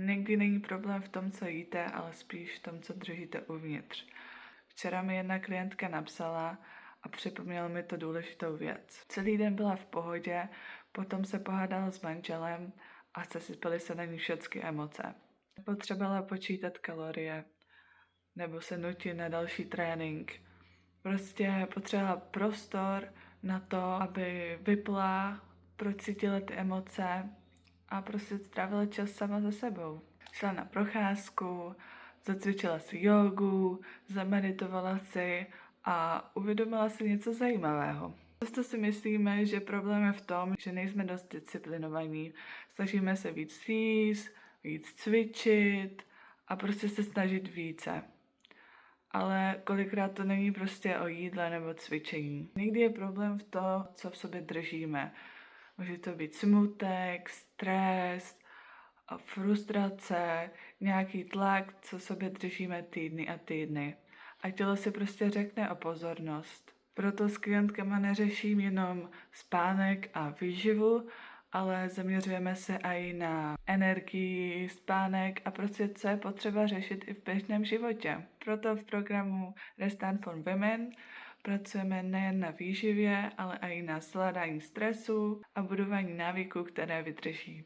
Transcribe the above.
Někdy není problém v tom, co jíte, ale spíš v tom, co držíte uvnitř. Včera mi jedna klientka napsala a připomněla mi to důležitou věc. Celý den byla v pohodě, potom se pohádala s manželem a sesypaly se na ní všechny emoce. Potřebovala počítat kalorie nebo se nutit na další trénink. Prostě potřebovala prostor na to, aby vypla, procítila ty emoce a prostě strávila čas sama se sebou. Šla na procházku, zacvičila si jogu, zameditovala si a uvědomila si něco zajímavého. Často si myslíme, že problém je v tom, že nejsme dost disciplinovaní. Snažíme se víc jíst, víc cvičit a prostě se snažit více. Ale kolikrát to není prostě o jídle nebo cvičení. Někdy je problém v tom, co v sobě držíme. Může to být smutek, stres, frustrace, nějaký tlak, co sobě držíme týdny a týdny. A tělo si prostě řekne o pozornost. Proto s klientkama neřeším jenom spánek a výživu, ale zaměřujeme se i na energii, spánek a prostě co je potřeba řešit i v běžném životě. Proto v programu Restart for Women pracujeme nejen na výživě, ale i na zvládání stresu a budování návyků, které vydrží.